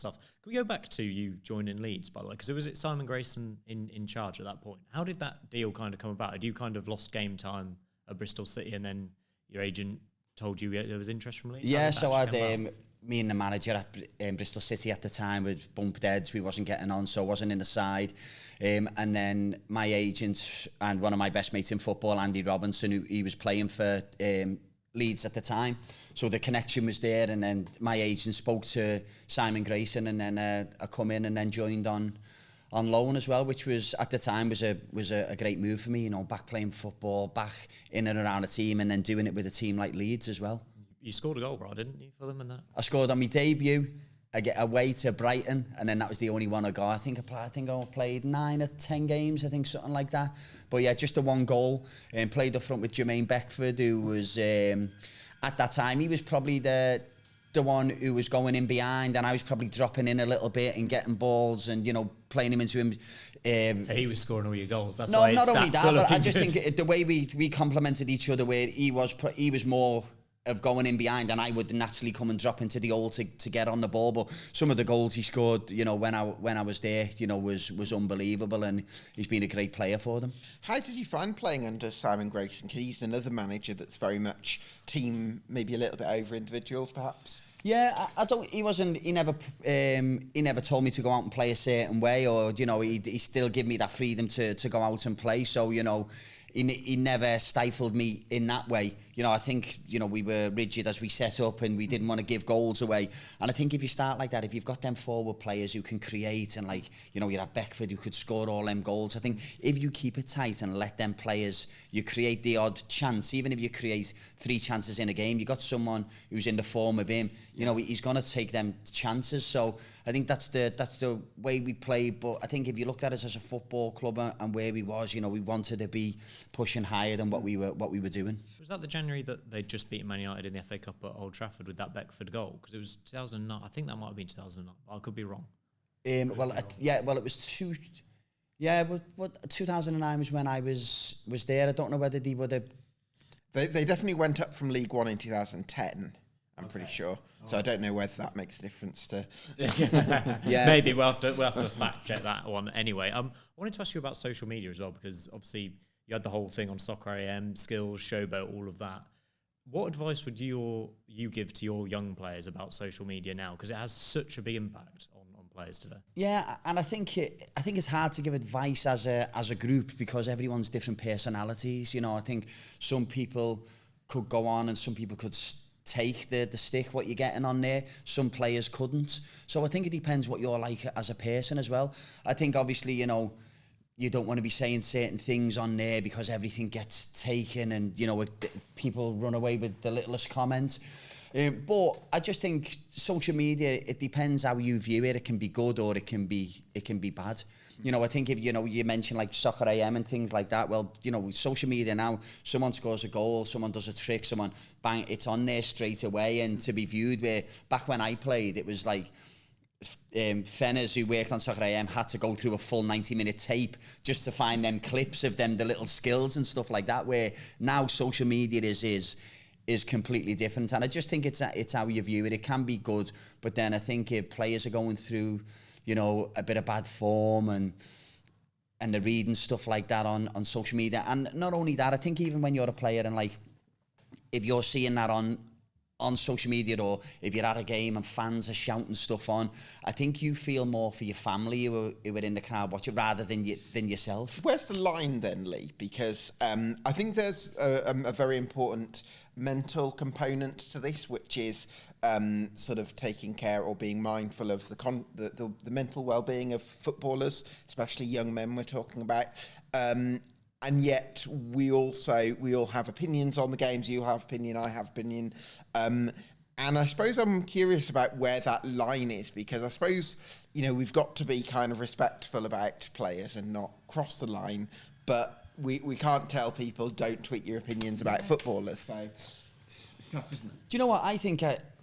we go back to you joining Leeds, by the way? Because it was Simon Grayson in charge at that point. How did that deal kind of come about? Had you kind of lost game time at Bristol City and then your agent told you there was interest from Leeds? Yeah, so I'd me and the manager at Bristol City at the time would bump heads. We wasn't getting on, so I wasn't in the side. And then my agent and one of my best mates in football, Andy Robinson, who he was playing for Leeds at the time, so the connection was there. And then my agent spoke to Simon Grayson, and then I come in and then joined on loan as well, which was at the time was a great move for me. You know, back playing football, back in and around a team, and then doing it with a team like Leeds as well. You scored a goal, bro, didn't you, for them? And that I scored on my debut. I get away to Brighton, and then that was the only one I got. I think I played 9 or 10 games, I think, something like that. But yeah, just the one goal. And played up front with Jermaine Beckford, who was at that time he was probably the one who was going in behind, and I was probably dropping in a little bit and getting balls and, you know, playing him into him. So he was scoring all your goals. That's no, why not only that, but I just good. think the way we complemented each other, where he was more of going in behind, and I would naturally come and drop into the hole to get on the ball. But some of the goals he scored, you know, when I was there, you know, was unbelievable, and he's been a great player for them. How did you find playing under Simon Grayson? Because he's another manager that's very much team, maybe a little bit over individuals, perhaps. Yeah, I don't. He wasn't. He never told me to go out and play a certain way, or, you know, he still gave me that freedom to go out and play. So, you know, he never stifled me in that way. You know, I think, you know, we were rigid as we set up, and we didn't want to give goals away. And I think if you start like that, if you've got them forward players who can create, and, like, you know, you have Beckford who could score all them goals, I think if you keep it tight and let them players, you create the odd chance. Even if you create 3 chances in a game, you got someone who's in the form of him. You know, he's going to take them chances. So I think that's the way we play. But I think if you look at us as a football club and where we was, you know, we wanted to be pushing higher than what we were doing. Was that the January that they'd just beaten Man United in the FA Cup at Old Trafford with that Beckford goal? Because it was 2009. I think that might have been 2009. I could be wrong. It was 2009 was when I was there. I don't know whether they would have. They definitely went up from League One in 2010. I'm pretty sure. So I don't know whether that makes a difference to. Yeah, maybe we'll have to fact check that one anyway. I wanted to ask you about social media as well, because obviously you had the whole thing on Soccer AM, Skills, Showboat, all of that. What advice would you give to your young players about social media now? Because it has such a big impact on players today. Yeah, and I think it's hard to give advice as a group because everyone's different personalities. You know, I think some people could go on and some people could take the stick what you're getting on there. Some players couldn't. So I think it depends what you're like as a person as well. I think obviously, you know, you don't want to be saying certain things on there because everything gets taken and, you know, people run away with the littlest comments. But I just think social media, it depends how you view it. It can be good or it can be bad. You know, I think if, you know, you mentioned like Soccer AM and things like that. Well, you know, with social media now, someone scores a goal, someone does a trick, someone bang, it's on there straight away and to be viewed. Where back when I played, it was like Fenners, who worked on Soccer AM, had to go through a full 90-minute tape just to find them clips of them, the little skills and stuff like that. Where now social media is completely different, and I just think it's how you view it. It can be good, but then I think if players are going through, you know, a bit of bad form and they're reading stuff like that on social media, and not only that, I think even when you're a player and like if you're seeing that on social media or if you're at a game and fans are shouting stuff on, I think you feel more for your family who were in the crowd watching rather than yourself. Where's the line then, Lee? Because I think there's a very important mental component to this, which is sort of taking care or being mindful of the mental well-being of footballers, especially young men we're talking about. And yet we all have opinions on the games. You have opinion, I have opinion. And I suppose I'm curious about where that line is, because I suppose, you know, we've got to be kind of respectful about players and not cross the line. But we can't tell people don't tweet your opinions about footballers. So it's tough, isn't it? Do you know what? I think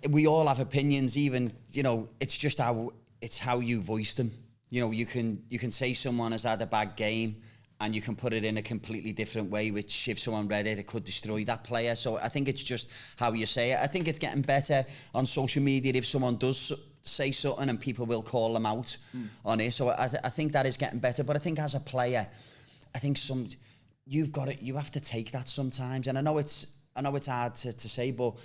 we all have opinions, even, you know, it's just how you voice them. You know, you can say someone has had a bad game, and you can put it in a completely different way, which if someone read it, it could destroy that player. So I think it's just how you say it. I think it's getting better on social media if someone does say something and people will call them out on it. So I think that is getting better. But I think as a player, I think you have to take that sometimes. And I know it's hard to say, but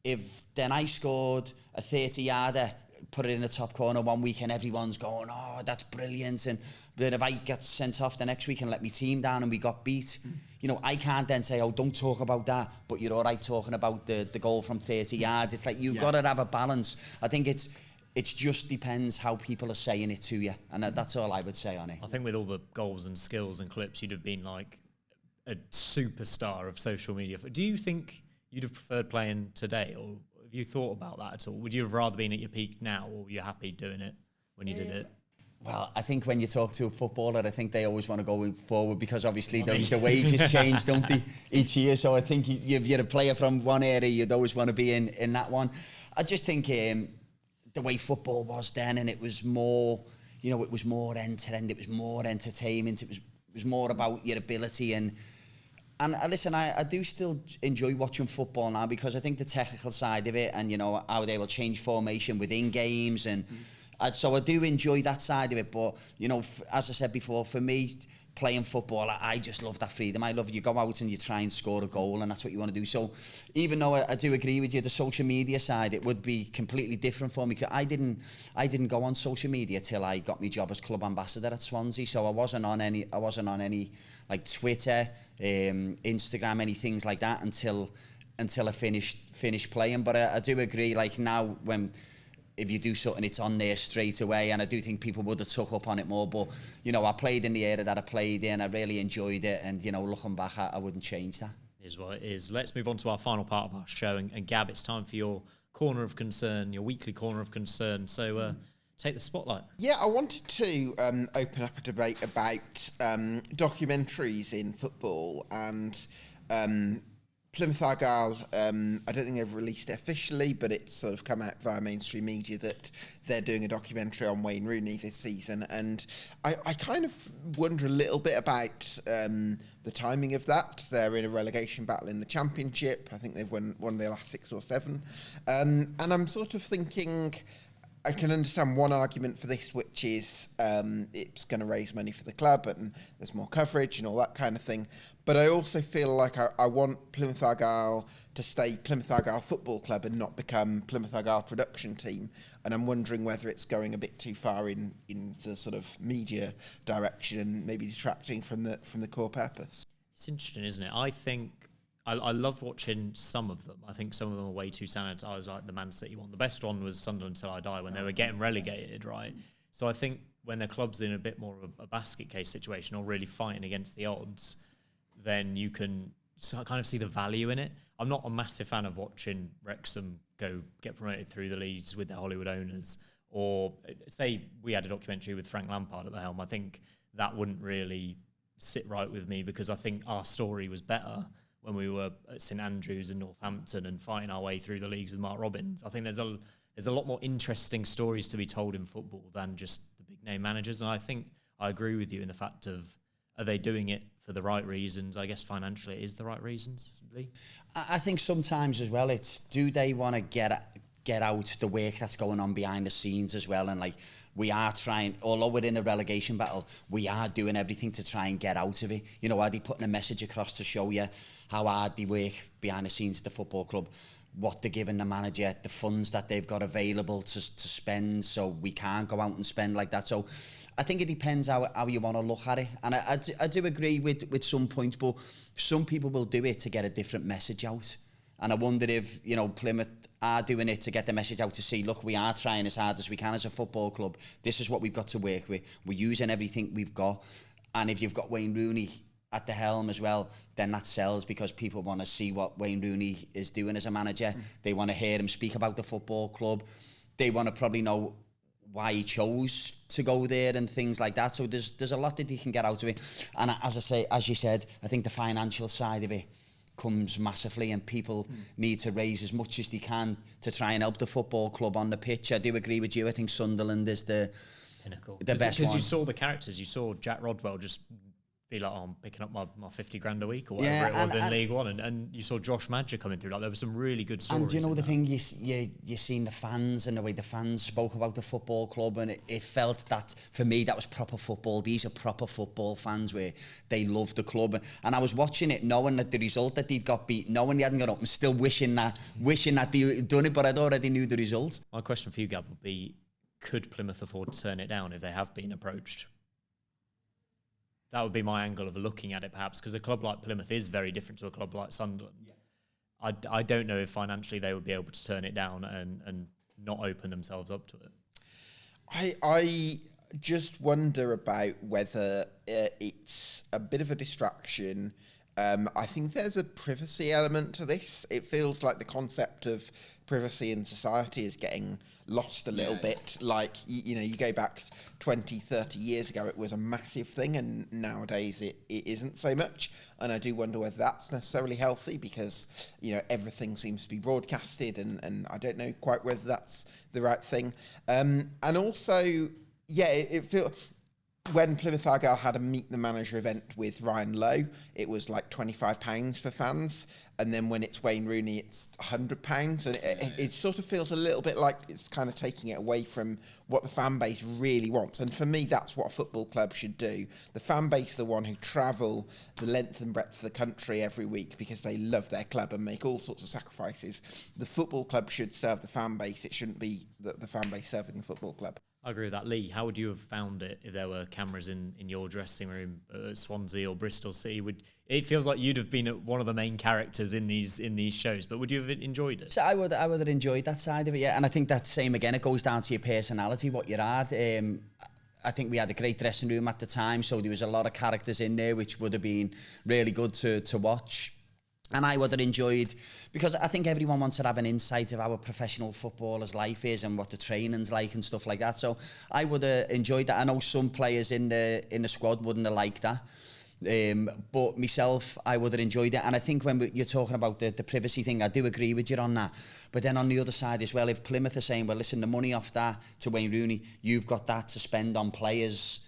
if then I scored a 30-yarder, put it in the top corner one week and everyone's going, oh, that's brilliant. And then if I get sent off the next week and let my team down and we got beat, you know, I can't then say, oh, don't talk about that, but you're all right talking about the goal from 30 yards. It's like you've got to have a balance. I think it just depends how people are saying it to you. And that's all I would say on it. I think with all the goals and skills and clips, you'd have been like a superstar of social media. Do you think you'd have preferred playing today, or have you thought about that at all? Would you have rather been at your peak now, or were you happy doing it when you did it? Well, I think when you talk to a footballer, I think they always want to go forward because obviously the wages change, don't they, each year. So I think if you're a player from one area, you'd always want to be in that one. I just think the way football was then, and it was more, you know, it was more end-to-end, it was more entertainment, it was more about your ability. And listen, I do still enjoy watching football now because I think the technical side of it and, you know, how they will change formation within games and... So I do enjoy that side of it, but, you know, as I said before, for me, playing football, I just love that freedom. I love you go out and you try and score a goal, and that's what you want to do. So even though I do agree with you, the social media side, it would be completely different for me. I didn't go on social media till I got my job as club ambassador at Swansea. So I wasn't on any like Twitter, Instagram, any things like that until I finished playing. But I do agree, like now if you do something, it's on there straight away, and I do think people would have took up on it more. But, you know, I played in the area that I played in. I really enjoyed it, and, you know, looking back, I wouldn't change that. It is what it is. Let's move on to our final part of our show, and Gab, it's time for your corner of concern, your weekly corner of concern. So take the spotlight. Yeah, I wanted to open up a debate about documentaries in football and... Plymouth Argyle, I don't think they've released it officially, but it's sort of come out via mainstream media that they're doing a documentary on Wayne Rooney this season. And I kind of wonder a little bit about the timing of that. They're in a relegation battle in the Championship. I think they've won their last 6 or 7. And I'm sort of thinking, I can understand one argument for this, which is it's going to raise money for the club and there's more coverage and all that kind of thing. But I also feel like I want Plymouth Argyle to stay Plymouth Argyle Football Club and not become Plymouth Argyle Production Team. And I'm wondering whether it's going a bit too far in the sort of media direction and maybe detracting from the core purpose. It's interesting, isn't it? I think I love watching some of them. I think some of them are way too sanitised, like the Man City one. The best one was Sunderland Till I Die, when they were getting relegated, right? So I think when their club's in a bit more of a basket case situation or really fighting against the odds, then you can kind of see the value in it. I'm not a massive fan of watching Wrexham get promoted through the leagues with their Hollywood owners, or say we had a documentary with Frank Lampard at the helm. I think that wouldn't really sit right with me, because I think our story was better when we were at St Andrews and Northampton and fighting our way through the leagues with Mark Robbins. I think there's a lot more interesting stories to be told in football than just the big name managers. And I think I agree with you in the fact of, are they doing it for the right reasons? I guess financially it is the right reasons, Lee. I think sometimes as well, it's, do they want to get out the work that's going on behind the scenes as well? And like, we are trying, although we're in a relegation battle, we are doing everything to try and get out of it. You know, are they putting a message across to show you how hard they work behind the scenes at the football club, what they're giving the manager, the funds that they've got available to spend, so we can't go out and spend like that? So I think it depends how you want to look at it. And I do agree with some points, but some people will do it to get a different message out. And I wonder if, you know, Plymouth are doing it to get the message out to see, look, we are trying as hard as we can as a football club. This is what we've got to work with. We're using everything we've got. And if you've got Wayne Rooney at the helm as well, then that sells, because people want to see what Wayne Rooney is doing as a manager. They want to hear him speak about the football club. They want to probably know why he chose to go there and things like that. So there's a lot that he can get out of it. And as you said, I think the financial side of it comes massively, and people need to raise as much as they can to try and help the football club on the pitch. I do agree with you. I think Sunderland is the pinnacle, the best one. Because you saw the characters. You saw Jack Rodwell just be like, oh, I'm picking up my 50 grand a week or whatever it was in League One, and you saw Josh Madger coming through. Like, there were some really good stories. And you know the thing, you seen the fans and the way the fans spoke about the football club, and it felt that, for me, that was proper football. These are proper football fans where they love the club. And I was watching it knowing that the result that they'd got beat, knowing they hadn't got up, and still wishing that they'd done it, but I'd already knew the result. My question for you, Gab, would be, could Plymouth afford to turn it down if they have been approached? That would be my angle of looking at it, perhaps, because a club like Plymouth is very different to a club like Sunderland. Yeah. I don't know if financially they would be able to turn it down and not open themselves up to it. I just wonder about whether it's a bit of a distraction. I think there's a privacy element to this. It feels like the concept of privacy in society is getting lost a little bit. Like, you know, you go back 20, 30 years ago, it was a massive thing, and nowadays it isn't so much. And I do wonder whether that's necessarily healthy, because, you know, everything seems to be broadcasted, and I don't know quite whether that's the right thing. And also, yeah, it feels... When Plymouth Argyle had a Meet the Manager event with Ryan Lowe, it was like £25 for fans. And then when it's Wayne Rooney, it's £100. And it sort of feels a little bit like it's kind of taking it away from what the fan base really wants. And for me, that's what a football club should do. The fan base are the one who travel the length and breadth of the country every week because they love their club and make all sorts of sacrifices. The football club should serve the fan base. It shouldn't be the fan base serving the football club. I agree with that. Lee, how would you have found it if there were cameras in your dressing room at Swansea or Bristol City? It feels like you'd have been one of the main characters in these shows, but would you have enjoyed it? So I would have enjoyed that side of it, yeah. And I think that's same again. It goes down to your personality, what you are. I think we had a great dressing room at the time, so there was a lot of characters in there, which would have been really good to watch. And I would have enjoyed, because I think everyone wants to have an insight of how a professional footballer's life is and what the training's like and stuff like that. So I would have enjoyed that. I know some players in the squad wouldn't have liked that. But myself, I would have enjoyed it. And I think when you're talking about the privacy thing, I do agree with you on that. But then on the other side as well, if Plymouth are saying, well, listen, the money off that to Wayne Rooney, you've got that to spend on players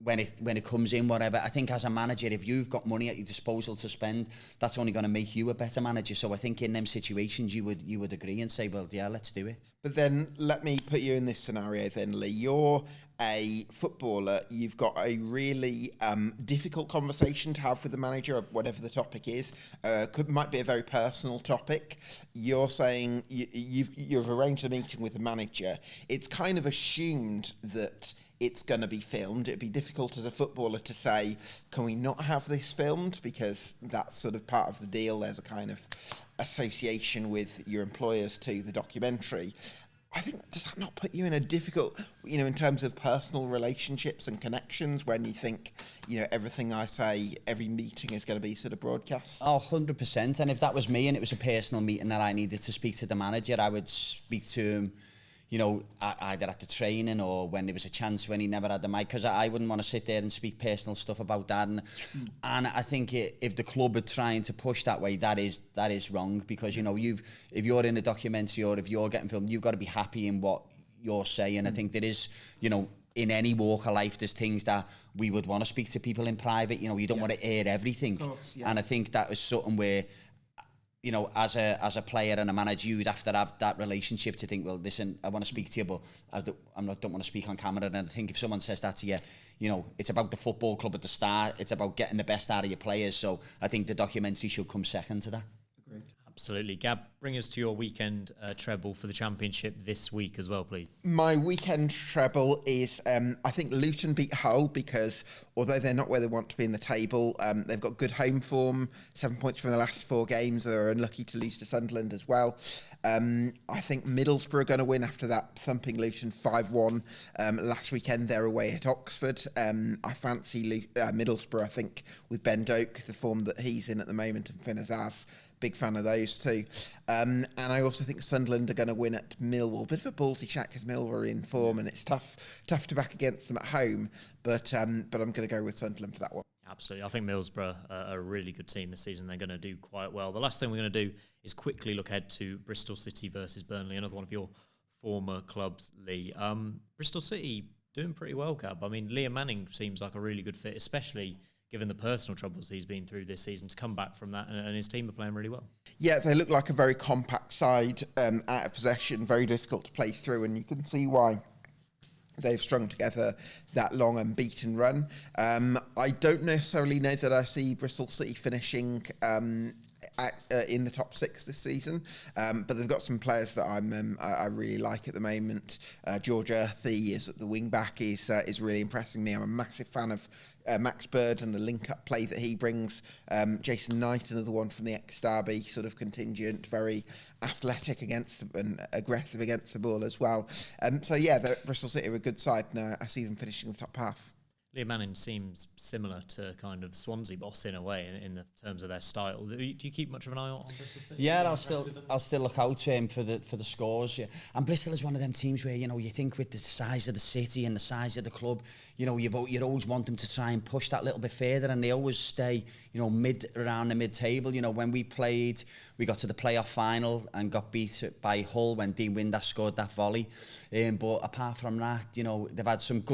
when it comes in, whatever. I think as a manager, if you've got money at your disposal to spend, that's only going to make you a better manager. So I think in them situations, you would agree and say, well, yeah, let's do it. But then let me put you in this scenario then, Lee. You're a footballer. You've got a really difficult conversation to have with the manager, whatever the topic is. Might be a very personal topic. You're saying you've arranged a meeting with the manager. It's kind of assumed that it's going to be filmed. It'd be difficult as a footballer to say, can we not have this filmed? Because that's sort of part of the deal. There's a kind of association with your employers to the documentary. I think, does that not put you in a difficult, in terms of personal relationships and connections, when you think, everything I say, every meeting is going to be sort of broadcast? Oh, 100%. And if that was me and it was a personal meeting that I needed to speak to the manager, I would speak to him, either at the training or when there was a chance when he never had the mic, because I wouldn't want to sit there and speak personal stuff about that. And I think if the club are trying to push that way, that is wrong, because if you're in a documentary or if you're getting filmed, you've got to be happy in what you're saying. I think there is, in any walk of life, there's things that we would want to speak to people in private. You don't want to air everything. Course, yeah. And I think that was something where, as a player and a manager, you'd have to have that relationship to think, well, listen, I want to speak to you, but I don't want to speak on camera. And I think if someone says that to you, it's about the football club at the start. It's about getting the best out of your players. So I think the documentary should come second to that. Agreed. Absolutely. Gab, bring us to your weekend treble for the Championship this week as well, please. My weekend treble is, I think Luton beat Hull, because although they're not where they want to be in the table, they've got good home form, 7 points from the last 4 games. They're unlucky to lose to Sunderland as well. I think Middlesbrough are going to win after that thumping Luton 5-1 last weekend. They're away at Oxford. I fancy Middlesbrough, I think, with Ben Doak, the form that he's in at the moment, and Finn Azaz. Big fan of those too. And I also think Sunderland are going to win at Millwall. Bit of a ballsy chat because Millwall are in form and it's tough to back against them at home. But I'm going to go with Sunderland for that one. Absolutely. I think Middlesbrough are a really good team this season. They're going to do quite well. The last thing we're going to do is quickly look ahead to Bristol City versus Burnley, another one of your former clubs, Lee. Bristol City doing pretty well, Gab. I mean, Liam Manning seems like a really good fit, especially given the personal troubles he's been through this season, to come back from that, and his team are playing really well. Yeah, they look like a very compact side out of possession, very difficult to play through, and you can see why they've strung together that long unbeaten run. I don't necessarily know that I see Bristol City finishing in the top 6 this season, but they've got some players that I really like at the moment. George Earthy is at the wing back, is really impressing me. I'm a massive fan of Max Bird and the link-up play that he brings. Jason Knight, another one from the ex-Derby sort of contingent, very athletic and aggressive against the ball as well. Bristol City are a good side now. I see them finishing the top half. Liam Manning seems similar to kind of Swansea boss in a way in the terms of their style. Do you keep much of an eye on Bristol City? Yeah, I'll still look out for him for the scores. Yeah. And Bristol is one of them teams where you think with the size of the city and the size of the club, you always want them to try and push that little bit further, and they always stay around the mid-table. When we got to the playoff final and got beat by Hull when Dean Windass scored that volley. But apart from that, they've had some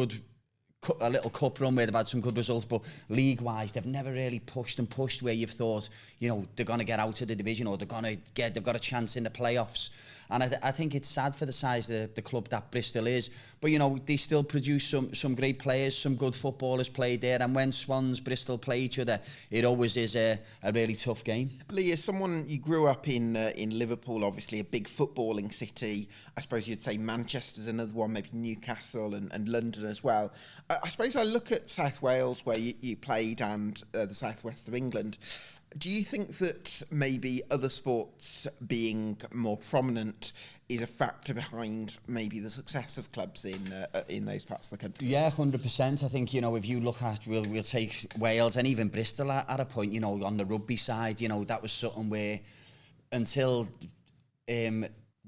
a little cup run where they've had some good results, but league-wise, they've never really pushed where you've thought, they're going to get out of the division, or they've got a chance in the playoffs. And I think it's sad for the size of the club that Bristol is. But, they still produce some great players, some good footballers played there. And when Swans, Bristol play each other, it always is a really tough game. Lee, as someone, you grew up in Liverpool, obviously a big footballing city. I suppose you'd say Manchester's another one, maybe Newcastle and London as well. I suppose I look at South Wales, where you played, and the southwest of England. Do you think that maybe other sports being more prominent is a factor behind maybe the success of clubs in those parts of the country? Yeah, 100%. I think, if you look at, we'll take Wales and even Bristol at a point, on the rugby side, that was something where until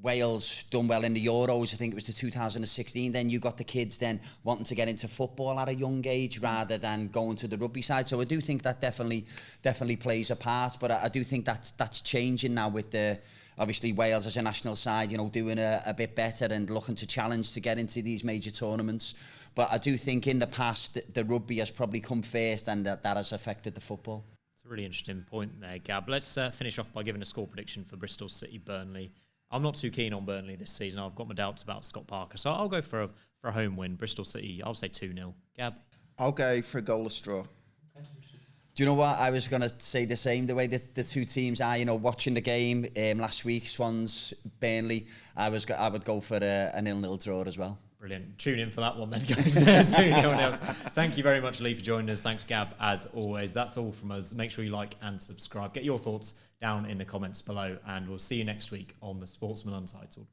Wales done well in the Euros, I think it was the 2016, then you got the kids then wanting to get into football at a young age rather than going to the rugby side. So I do think that definitely plays a part, but I do think that's changing now with the, obviously Wales as a national side, you know, doing a bit better and looking to challenge to get into these major tournaments. But I do think in the past, the rugby has probably come first, and that has affected the football. It's a really interesting point there, Gab. Let's finish off by giving a score prediction for Bristol City Burnley. I'm not too keen on Burnley this season. I've got my doubts about Scott Parker, so I'll go for a home win. Bristol City, I'll say 2-0. Gab? I'll go for a goalless draw. Do you know what? I was going to say the same, the way that the two teams are, you know, watching the game last week, Swans, Burnley, I would go for a 0-0 draw as well. Brilliant. Tune in for that one then, guys. 2-0. Thank you very much, Lee, for joining us. Thanks, Gab, as always. That's all from us. Make sure you like and subscribe. Get your thoughts down in the comments below, and we'll see you next week on the Sportsman Untitled.